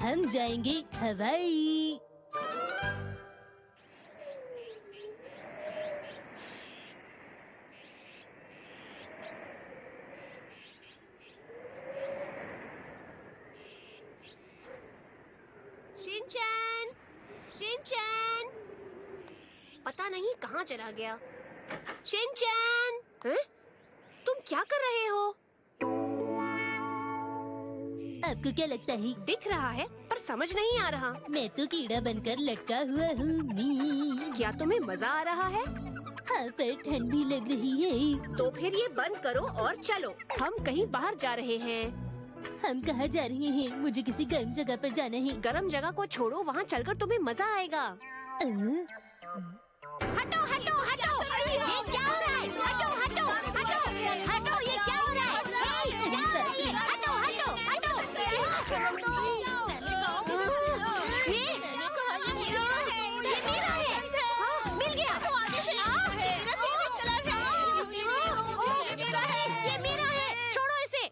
हम जाएंगे हवाई। शिनचैन, शिनचैन, पता नहीं कहाँ चला गया। शिनचैन, हैं? तुम क्या कर रहे हो? आपको क्या लगता है? दिख रहा है पर समझ नहीं आ रहा। मैं तो कीड़ा बनकर लटका हुआ हूँ। क्या तुम्हें मजा आ रहा है? हाँ, पर ठंड भी लग रही है। तो फिर ये बंद करो और चलो, हम कहीं बाहर जा रहे हैं। हम कहाँ जा रहे हैं? मुझे किसी गर्म जगह पर जाना है। गर्म जगह को छोड़ो, वहाँ चलकर तुम्हें मजा आएगा। हटो हटो हटो, ये क्या हो रहा है? हटो हटो हटो हटो, ये क्या हो रहा है? हटो हटो हटो, ये मेरा है। हाँ, मिल गया। ये मेरा है, छोड़ो इसे।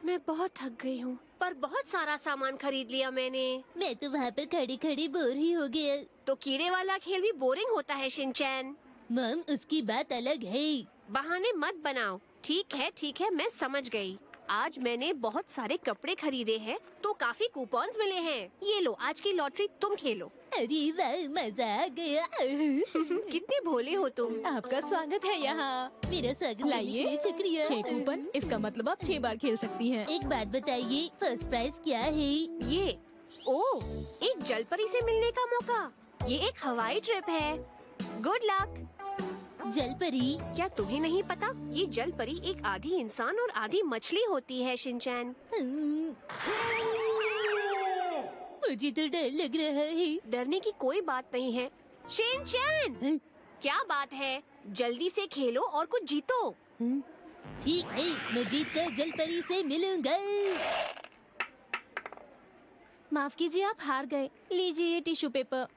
मैं बहुत थक गई हूँ, पर बहुत सारा सामान खरीद लिया मैंने। मैं तो वहाँ पर खड़ी खड़ी बोर ही हो गया। तो कीड़े वाला खेल भी बोरिंग होता है शिनचैन। मम, उसकी बात अलग है। बहाने मत बनाओ। ठीक है, मैं समझ गई। आज मैंने बहुत सारे कपड़े खरीदे हैं, तो काफी कूपन्स मिले हैं। ये लो, आज की लॉटरी तुम खेलो। अरे वाह, मजा आ गया। कितने भोले हो तुम। आपका स्वागत है यहाँ। मेरा स्वागत करने के लाइए लिए शुक्रिया। 6 कूपन, इसका मतलब आप 6 बार खेल सकती हैं। एक बात बताइए, फर्स्ट प्राइज क्या है? ये एक जलपरी से मिलने का मौका। ये एक हवाई ट्रिप है। Good luck. जलपरी? क्या तुम्हें नहीं पता? ये जलपरी एक आधी इंसान और आधी मछली होती है शिनचैन। मुझे तो डर लग रहा है। डरने की कोई बात नहीं है शिनचैन। क्या बात है? जल्दी से खेलो और कुछ जीतो। ठीक है, मैं जीत कर जलपरी से मिलूंगा। माफ कीजिए, आप हार गए। लीजिए ये टिश्यू पेपर।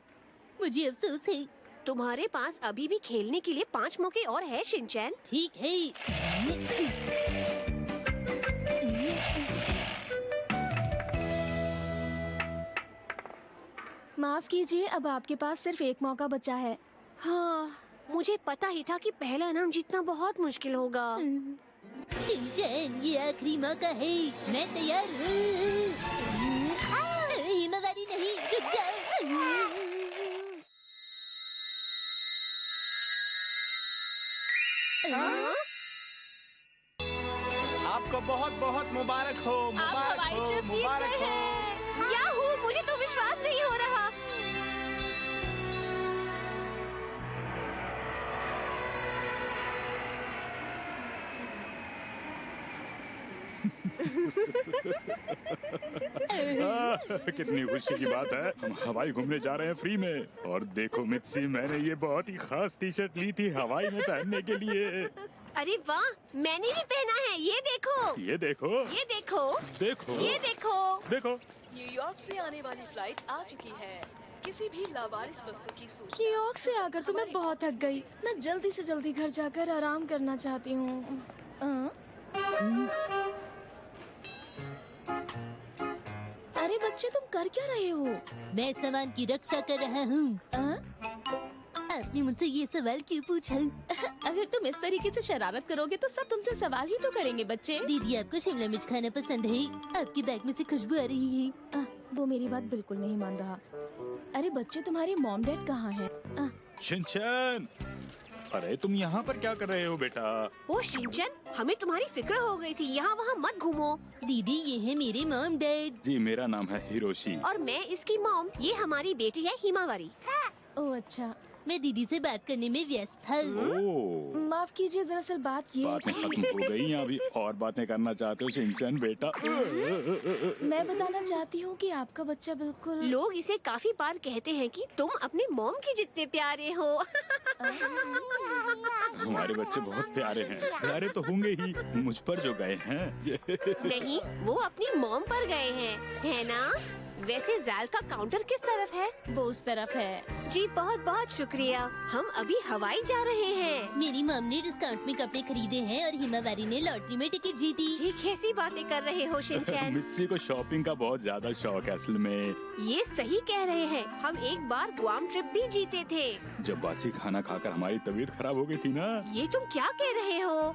मुझे अफसोस है। तुम्हारे पास अभी भी खेलने के लिए 5 मौके और है शिनचैन। ठीक है। माफ कीजिए, अब आपके पास सिर्फ एक मौका बचा है। हाँ, मुझे पता ही था कि पहला इनाम जीतना बहुत मुश्किल होगा। शिनचैन, ये आखिरी मौका है। मैं तैयार हूँ। हिमावारी नहीं, रुक जाओ। आपको बहुत बहुत मुबारक हो, मुबारक हो, मुबारक हो। याहू, मुझे तो विश्वास नहीं हो रहा। कितनी खुशी की बात है, हम हवाई घूमने जा रहे हैं फ्री में। और देखो मित्सी, मैंने ये बहुत ही खास टी शर्ट ली थी हवाई में पहनने के लिए। अरे वाह, मैंने भी पहना है। ये देखो, ये देखो, ये देखो, देखो, ये देखो। देखो। न्यूयॉर्क से आने वाली फ्लाइट आ चुकी है। किसी भी लावारिस वस्तु की सूचना। न्यूयॉर्क से आकर तो मैं बहुत थक गई। मैं जल्दी से जल्दी घर जाकर आराम करना चाहती हूँ। अरे बच्चे, तुम कर क्या रहे हो? मैं सामान की रक्षा कर रहा हूँ। आपने मुझसे ये सवाल क्यों पूछा? अगर तुम इस तरीके से शरारत करोगे तो सब तुमसे सवाल ही तो करेंगे बच्चे। दीदी, आपको शिमला मिर्च खाना पसंद है? आपके बैग में से खुशबू आ रही है। वो मेरी बात बिल्कुल नहीं मान रहा। अरे बच्चे, तुम्हारे मॉम डैड कहाँ हैं? शिनचैन, अरे तुम यहाँ पर क्या कर रहे हो बेटा? ओ शिनचैन, हमें तुम्हारी फिक्र हो गई थी। यहाँ वहाँ मत घूमो। दीदी, ये है मेरे मॉम डैड। जी, मेरा नाम है हिरोशी। और मैं इसकी मॉम। ये हमारी बेटी है हिमावारी। ओह अच्छा। मैं दीदी से बात करने में व्यस्त था। ओह, माफ कीजिए, दरअसल बात ये बातें खत्म हो गई हैं, अभी और बातें करना चाहते हो शिनचैन बेटा? मैं बताना चाहती हूँ कि आपका बच्चा बिल्कुल। लोग इसे काफी बार कहते हैं कि तुम अपनी मॉम के जितने प्यारे हो। हमारे बच्चे बहुत प्यारे हैं। प्यारे तो होंगे ही, मुझ पर जो गए हैं। नहीं, वो अपनी मॉम पर गए हैं, है ना? वैसे जैल का काउंटर किस तरफ है? वो उस तरफ है। जी बहुत बहुत शुक्रिया। हम अभी हवाई जा रहे हैं। मेरी मॉम ने डिस्काउंट में कपड़े खरीदे हैं और हिमावारी ने लॉटरी में टिकट जीती। ये कैसी बातें कर रहे हो शिनचैन? मित्सी को शॉपिंग का बहुत ज्यादा शौक है असल में। ये सही कह रहे हैं। हम एक बार गुआम ट्रिप भी जीते थे। जब बासी खाना खाकर हमारी तबीयत खराब हो गई थी ना। ये तुम क्या कह रहे हो?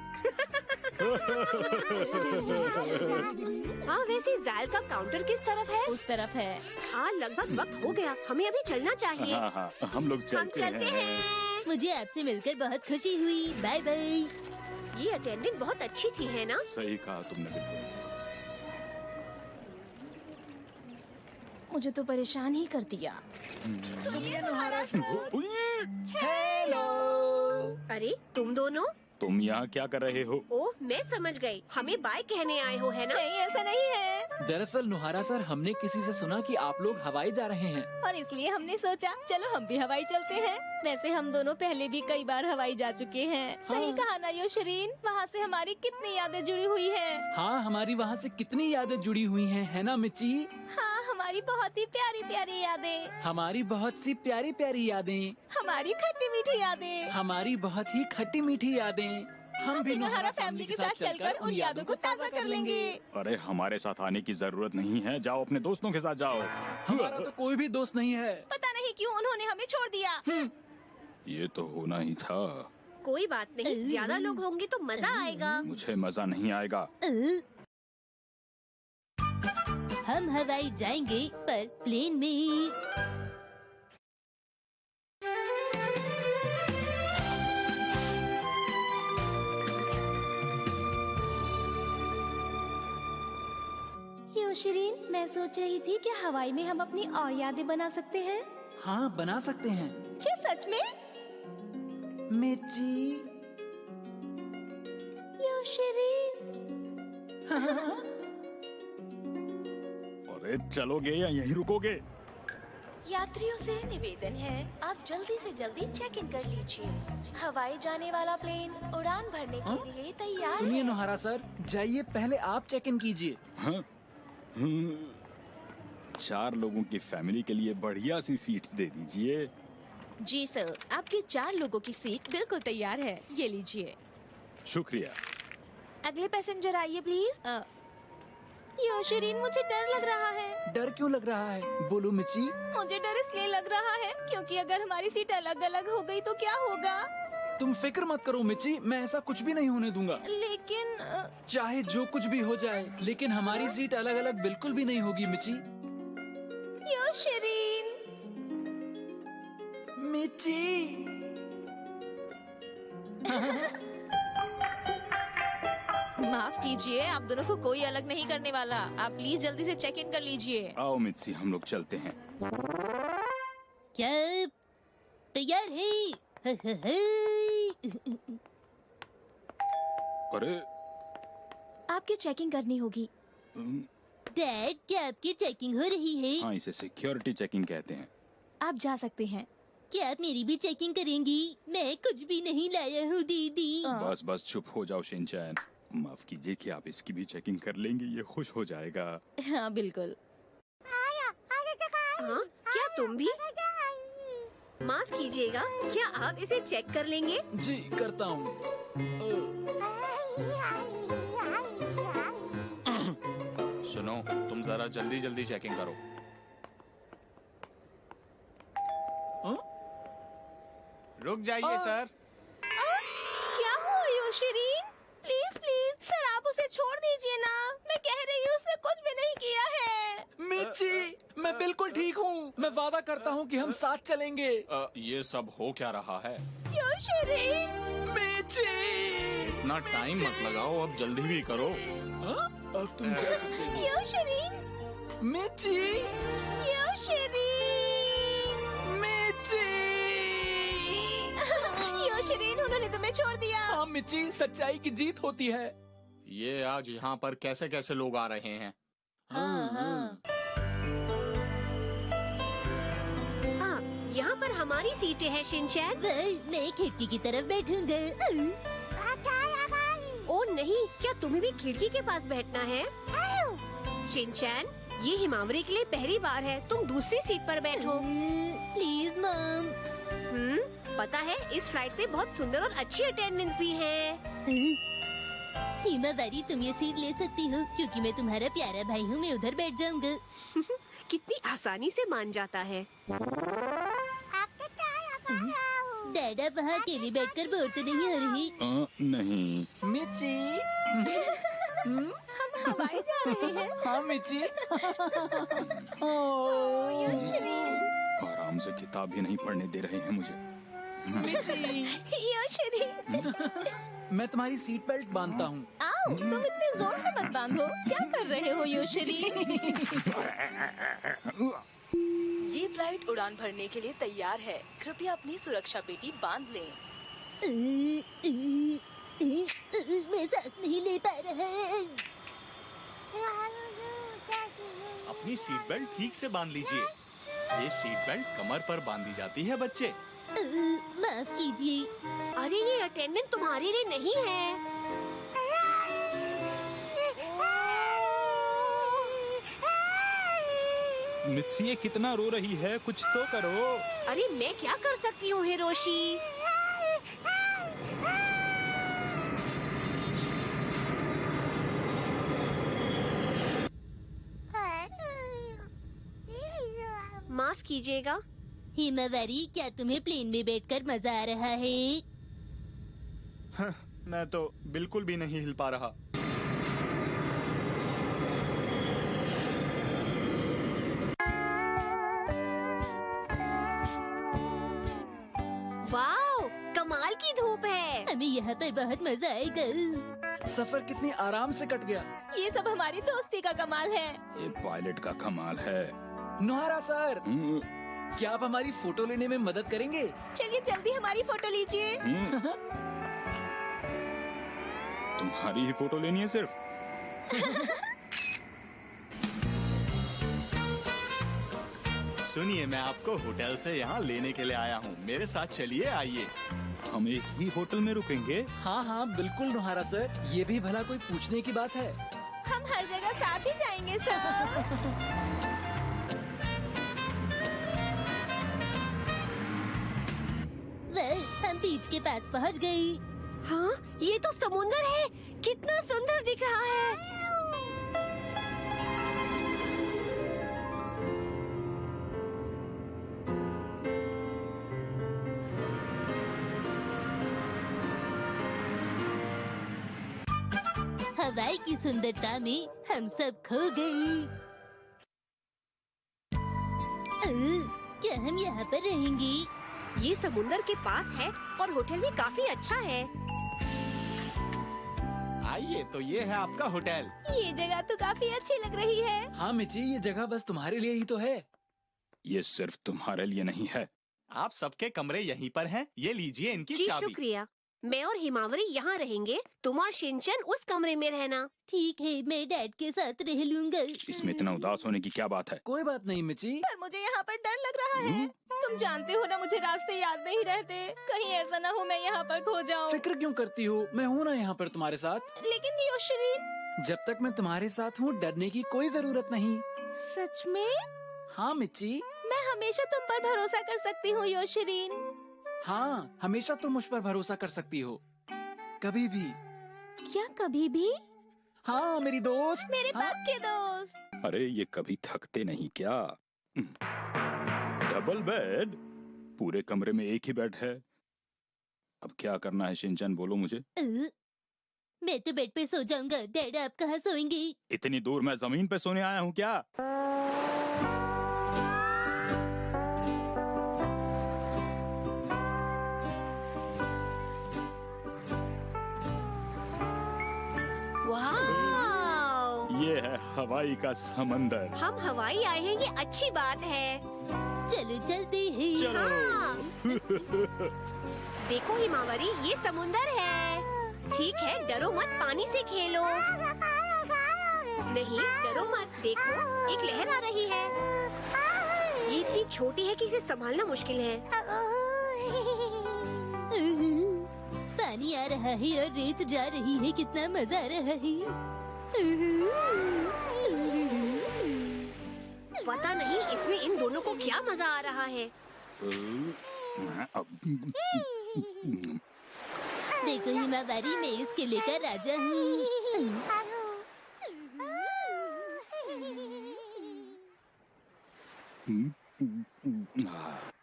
हाँ वैसे जैल का काउंटर किस तरफ है? उस तरफ है। हाँ लगभग वक्त हो गया। हमें अभी चलना चाहिए। हाँ हाँ हम लोग हम चलते हैं। मुझे आपसे मिलकर बहुत खुशी हुई। Bye bye. ये अटेंडेंट बहुत अच्छी थी, है ना? सही कहा तुमने बिल्कुल। मुझे तो परेशान ही कर दिया। सुनिए नुहारा सर। हेलो। अरे तुम दोनों? तुम यहाँ क्या कर रहे हो? ओह मैं समझ गई। हमें बाय कहने आए हो, है ना? नहीं ऐसा नहीं है। दरअसल नुहारा सर, हमने किसी से सुना कि आप लोग हवाई जा रहे हैं। और इसलिए हमने सोचा चलो हम भी हवाई चलते हैं। वैसे हम दोनों पहले भी कई बार हवाई जा चुके हैं। सही कहा ना योशरीन? वहाँ से हमारी कितनी यादें जुड़ी हुई हैं। हाँ हमारी वहाँ से कितनी यादें जुड़ी हुई हैं, है ना मिच्ची? हाँ हमारी बहुत ही प्यारी प्यारी यादें। हमारी बहुत सी प्यारी प्यारी यादें। हमारी खट्टी मीठी यादें। हमारी बहुत ही खट्टी मीठी यादें। हम भी नुहारा फैमिली के साथ चलकर उन यादों को ताज़ा कर लेंगे। अरे हमारे साथ आने की जरूरत नहीं है। जाओ अपने दोस्तों के साथ जाओ। हमारा तो कोई भी दोस्त नहीं है। पता नहीं क्यों उन्होंने हमें छोड़ दिया। ये तो होना ही था। कोई बात नहीं, ज्यादा लोग होंगे तो मजा आएगा। मुझे मजा नहीं आएगा। हम हवाई जाएंगे पर प्लेन में। योशरीन मैं सोच रही थी कि हवाई में हम अपनी और यादें बना सकते हैं। हाँ बना सकते हैं। क्या सच में? मिच्ची। योशरीन। अरे चलोगे या यहीं रुकोगे? यात्रियों से निवेदन है आप जल्दी से जल्दी चेक इन कर लीजिए। हवाई जाने वाला प्लेन उड़ान भरने के लिए तैयार सुनिए है। नुहारा सर, जाइए पहले आप चेक इन कीजिए। हाँ? 4 लोगों की फैमिली के लिए बढ़िया सी सीट्स दे दीजिए। जी सर, आपकी 4 लोगों की सीट बिल्कुल तैयार है। ये लीजिए। शुक्रिया। अगले पैसेंजर आइए प्लीज। योशरीन मुझे डर लग रहा है। डर क्यों लग रहा है? बोलो मिच्ची। मुझे डर इसलिए लग रहा है क्योंकि अगर हमारी सीट अलग अलग हो गई तो क्या होगा? तुम फिक्र मत करो मिच्ची, मैं ऐसा कुछ भी नहीं होने दूंगा। लेकिन चाहे जो कुछ भी हो जाए, लेकिन हमारी सीट अलग अलग बिल्कुल भी नहीं होगी मिच्ची। योशरीन। मिच्ची। माफ कीजिए, आप दोनों को कोई अलग नहीं करने वाला। आप प्लीज जल्दी से चेक इन कर लीजिए। आओ मित्सी, हम लोग चलते हैं। क्या तैयार है? अरे आपकी चेकिंग करनी होगी। डैड क्या आपकी चेकिंग हो रही है? हाँ, इसे सिक्योरिटी चेकिंग कहते हैं। आप जा सकते हैं। क्या आप मेरी भी चेकिंग करेंगी? मैं कुछ भी नहीं लाया हूँ दीदी। बस बस चुप हो जाओ शिनचैन। माफ कीजिए कि आप इसकी भी चेकिंग कर लेंगे, ये खुश हो जाएगा। हाँ बिल्कुल। हाँ क्या तुम भी? माफ कीजिएगा, क्या आप इसे चेक कर लेंगे? जी करता हूँ। सुनो, तुम जरा जल्दी जल्दी चेकिंग करो। रुक जाइए सर। क्या हुआ योशरीन? प्लीज प्लीज सर, आप उसे छोड़ दीजिए ना। मैं कह रही हूँ उसने कुछ भी नहीं किया है। मिच्ची, मैं बिल्कुल ठीक हूँ। मैं वादा करता हूँ कि हम साथ चलेंगे। ये सब हो क्या रहा है? योशरीन। मिच्ची। इतना टाइम मत लगाओ, अब जल्दी भी करो। अब तुम जा सकते हो। योशरीन। मिच्ची। योशरीन। मिच्ची। योशरीन, उन्होंने तुम्हें छोड़ दिया। हाँ मिच्ची, सच्चाई की जीत होती है। ये आज यहाँ पर कैसे कैसे लोग आ रहे हैं? हाँ हाँ। हाँ, यहाँ पर हमारी सीटें हैं शिनचैन। मैं खिड़की की तरफ बैठूंगा। ओ नहीं, क्या तुम्हें भी खिड़की के पास बैठना है? शिनचैन, ये हिमावरी के लिए पहली बार है, तुम दूसरी सीट पर बैठो। Please mom. पता है इस फ्लाइट पे बहुत सुंदर और अच्छी अटेंडेंस भी है। हिमावरी, तुम ये सीट ले सकती हो क्योंकि मैं तुम्हारा प्यारा भाई हूँ, मैं उधर बैठ जाऊंगा। कितनी आसानी से मान जाता है। डैड, आप वहाँ अकेले बैठकर बोर तो नहीं हो रही? नहीं। मिची। हम हवाई जा रहे हैं। हाँ मिची। आराम से किताब भी नहीं पढ़ने दे रहे हैं मुझे। मिची। मैं तुम्हारी सीट बेल्ट बांधता हूँ। आओ, तुम इतने जोर से मत बांधो। क्या कर रहे हो योशरी? ये फ्लाइट उड़ान भरने के लिए तैयार है। कृपया अपनी सुरक्षा पेटी बांध लें। मैं सांस नहीं ले पा रहा। अपनी सीट बेल्ट ठीक से बांध लीजिए। ये सीट बेल्ट कमर पर बांधी जाती है बच्चे। माफ कीजिए। अरे ये अटेंडेंट तुम्हारे लिए नहीं है। मित्सी ये कितना रो रही है, कुछ तो करो। अरे मैं क्या कर सकती हूँ हिरोशी? माफ कीजिएगा। हिमावरी, क्या तुम्हें प्लेन में बैठकर मजा आ रहा है? मैं तो बिल्कुल भी नहीं हिल पा रहा। वाओ, कमाल की धूप है। हमें यहाँ पर बहुत मजा आएगा। सफर कितनी आराम से कट गया। ये सब हमारी दोस्ती का कमाल है। ये पायलट का कमाल है। नोहरा सर, क्या आप हमारी फोटो लेने में मदद करेंगे? चलिए जल्दी हमारी फोटो लीजिए। तुम्हारी ही फोटो लेनी है सिर्फ? सुनिए, मैं आपको होटल से यहाँ लेने के लिए आया हूँ। मेरे साथ चलिए, आइए। हम एक ही होटल में रुकेंगे? हाँ हाँ बिल्कुल नोहरा सर, ये भी भला कोई पूछने की बात है। हम हर जगह साथ ही जाएंगे सर। हम बीच के पास पहुँच गई। हाँ, ये तो समुंदर है। कितना सुंदर दिख रहा है। हवाई की सुंदरता में हम सब खो गए। क्या हम यहाँ पर रहेंगे? ये समुंदर के पास है और होटल भी काफी अच्छा है। आइए, तो ये है आपका होटल। ये जगह तो काफी अच्छी लग रही है। हाँ मिची, ये जगह बस तुम्हारे लिए ही तो है। ये सिर्फ तुम्हारे लिए नहीं है। आप सबके कमरे यहीं पर हैं। ये लीजिए इनकी जी चाबी। शुक्रिया। मैं और हिमावरी यहाँ रहेंगे, तुम और शिनचैन उस कमरे में रहना। ठीक है, मैं डैड के साथ रह लूंगा। इसमें इतना उदास होने की क्या बात है? कोई बात नहीं मिची। पर मुझे यहाँ पर डर लग रहा है। तुम जानते हो ना, मुझे रास्ते याद नहीं रहते। कहीं ऐसा ना हो मैं यहाँ पर खो जाऊँ। फिक्र क्यों करती हो, मैं हूँ ना यहाँ पर तुम्हारे साथ। लेकिन योशरीन, जब तक मैं तुम्हारे साथ हूँ डरने की कोई जरूरत नहीं। सच में? हाँ मिची। मैं हमेशा तुम पर भरोसा कर सकती हूँ योशरीन। हाँ, हमेशा तुम मुझ पर भरोसा कर सकती हो, कभी भी। क्या कभी भी? हाँ मेरी दोस्त। मेरे हाँ? पक्के दोस्त। अरे ये कभी थकते नहीं क्या? Double bed? पूरे कमरे में एक ही बेड है। अब क्या करना है शिनचैन, बोलो मुझे। मैं तो बेड पे सो जाऊंगा। डैड, आप कहाँ सोएंगे? इतनी दूर मैं जमीन पे सोने आया हूँ क्या? वाह! ये है हवाई का समंदर। हम हवाई आए हैं, ये अच्छी बात है। चलो चलते हैं। चलो। हाँ। देखो हिमावरी, ये समुंदर है। ठीक है, डरो मत, पानी से खेलो। नहीं, डरो मत। देखो, एक लहर आ रही है। ये इतनी छोटी है कि इसे संभालना मुश्किल है। पानी आ रहा है और रेत जा रही है। कितना मजा आ रहा है। दोनों को क्या मजा आ रहा है। देखो हिमावारी, मैं इस किले का राजा हूँ।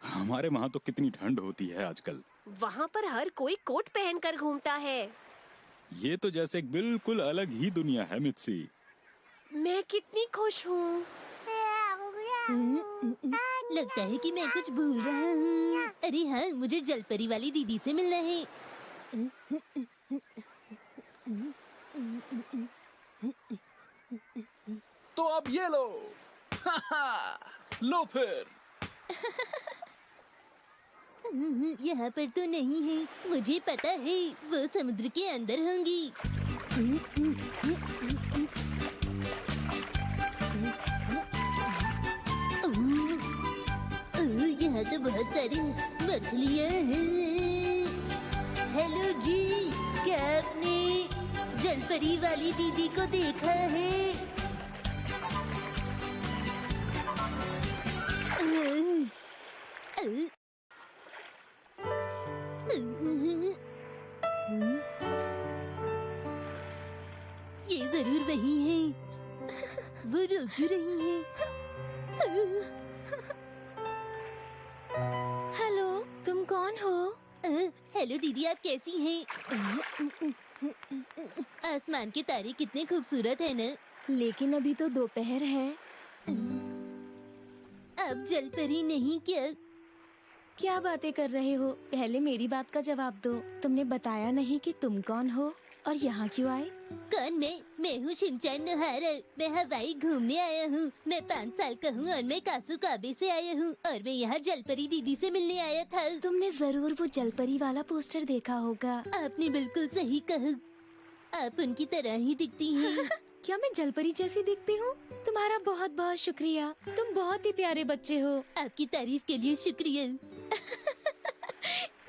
हमारे वहाँ तो कितनी ठंड होती है आजकल। वहाँ पर हर कोई कोट पहनकर घूमता है। ये तो जैसे एक बिल्कुल अलग ही दुनिया है मित्सी। मैं कितनी खुश हूँ। लगता है कि मैं कुछ भूल रहा हूँ। अरे हाँ, मुझे जलपरी वाली दीदी से मिलना है। तो अब ये लो। लो फिर। यहाँ पर तो नहीं है। मुझे पता है, वो समुद्र के अंदर होंगी। यहाँ तो बहुत सारी मछलियाँ हैं। हेलो जी, क्या आपने जलपरी वाली दीदी को देखा है? ये जरूर वही है। वो रो क्यों रही है? हेलो, तुम कौन हो? हेलो दीदी, आप कैसी हैं? आसमान के तारे कितने खूबसूरत है ना? लेकिन अभी तो दोपहर है। आप जलपरी नहीं क्या? क्या बातें कर रहे हो? पहले मेरी बात का जवाब दो। तुमने बताया नहीं कि तुम कौन हो और यहाँ क्यों आए? कौन मैं हूँ शिनचैन नोहारा। मैं हवाई घूमने आया हूँ। मैं 5 साल का हूँ और मैं कासुकाबे से आया हूँ और मैं यहाँ जलपरी दीदी से मिलने आया था। तुमने जरूर वो जलपरी वाला पोस्टर देखा होगा। आपने बिल्कुल सही कहा। आप उनकी तरह ही दिखती हैं। क्या मैं जलपरी जैसी दिखती हूँ? तुम्हारा बहुत बहुत शुक्रिया। तुम बहुत ही प्यारे बच्चे हो। आपकी तारीफ के लिए शुक्रिया।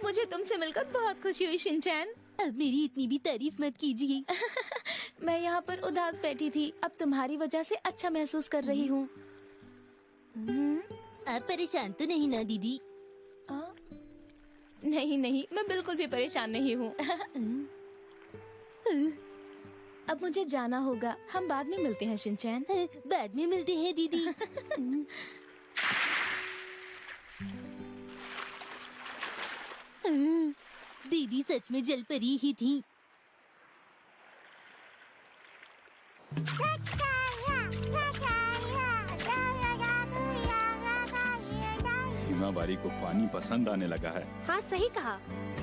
मुझे तुमसे मिलकर बहुत खुशी हुई शिनचैन। अब मेरी इतनी भी तारीफ मत कीजिए। मैं यहाँ पर उदास बैठी थी। अब तुम्हारी वजह से अच्छा महसूस कर रही हूँ। आप परेशान तो नहीं ना दीदी? नहीं नहीं, मैं बिल्कुल भी परेशान नहीं हूँ। अब मुझे जाना होगा। हम बाद में मिलते हैं शिनचैन। बाद में मिलते हैं दीदी। दीदी सच में जलपरी ही थी। हिमावारी को पानी पसंद आने लगा है हाँ सही कहा।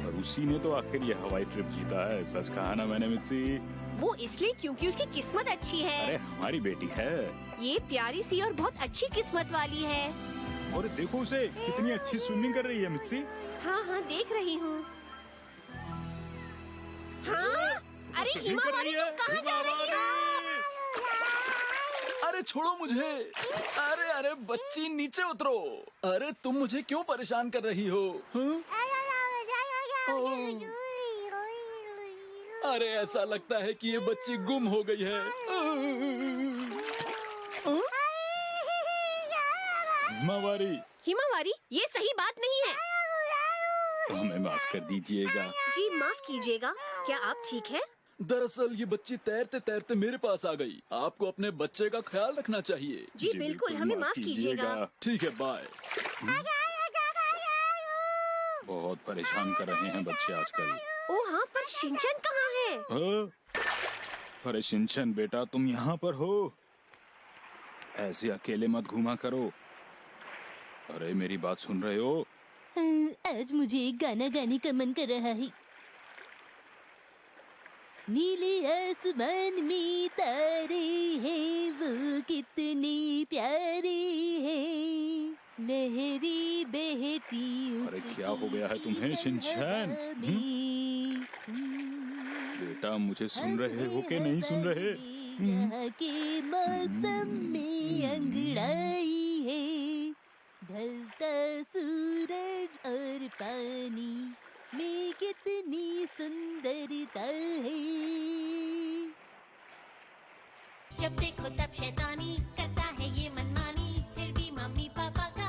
और उसी ने तो आखिर ये हवाई ट्रिप जीता है। सच कहा ना मैंने मित्सी? वो इसलिए क्योंकि उसकी किस्मत अच्छी है। अरे हमारी बेटी है। ये प्यारी सी और बहुत अच्छी किस्मत वाली है। और देखो उसे, कितनी अच्छी स्विमिंग कर रही है मित्सी। हाँ हाँ देख रही हूँ। हाँ, अरे हिमावारी तुम कहाँ जा रही हो? अरे छोड़ो मुझे। अरे अरे बच्ची, नीचे उतरो। अरे तुम मुझे क्यों परेशान कर रही हो? अरे ऐसा लगता है कि ये बच्ची गुम हो गई है। हिमावारी, हिमावारी, ये सही बात नहीं है। हमें माफ कर दीजिएगा। जी माफ कीजिएगा। क्या आप ठीक हैं? दरअसल ये बच्ची तैरते तैरते मेरे पास आ गई। आपको अपने बच्चे का ख्याल रखना चाहिए। जी बिल्कुल, हमें माफ कीजिएगा। ठीक है, बाय। बहुत परेशान कर रहे हैं बच्चे आजकल। ओ हाँ, पर शिनचैन कहाँ है? हाँ? अरे शिनचैन बेटा, तुम यहाँ पर हो? ऐसे अकेले मत घूमा करो। अरे मेरी बात सुन रहे हो? आज मुझे एक गाना गाने का मन कर रहा है। नीले आसमान में तारे हैं, वो कितने प्यारे हैं, लहरी बहती अरे क्या हो गया है तुम्हें शिनचैन? बेटा मुझे सुन रहे हो कि नहीं सुन रहे? यहाँ के मौसम में अंगड़ाई है, ढलता सूरज और पानी में कितनी सुंदरता है। जब देखो तब शैतानी करता है ये मनमानी, फिर भी मम्मी पापा का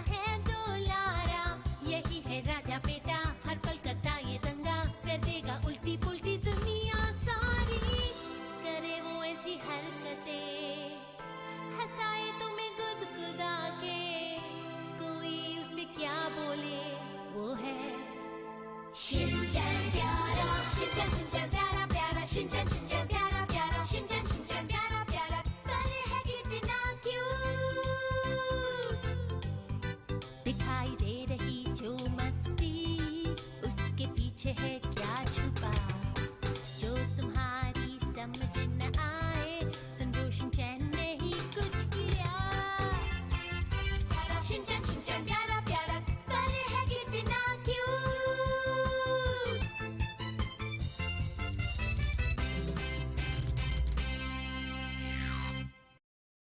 शिनचैन प्यारा प्यारा, शिनचैन शिनचैन प्यारा प्यारा, शिनचैन शिनचैन प्यारा प्यारा, पर है कितना क्यूट। दिखाई दे रही जो मस्ती, उसके पीछे है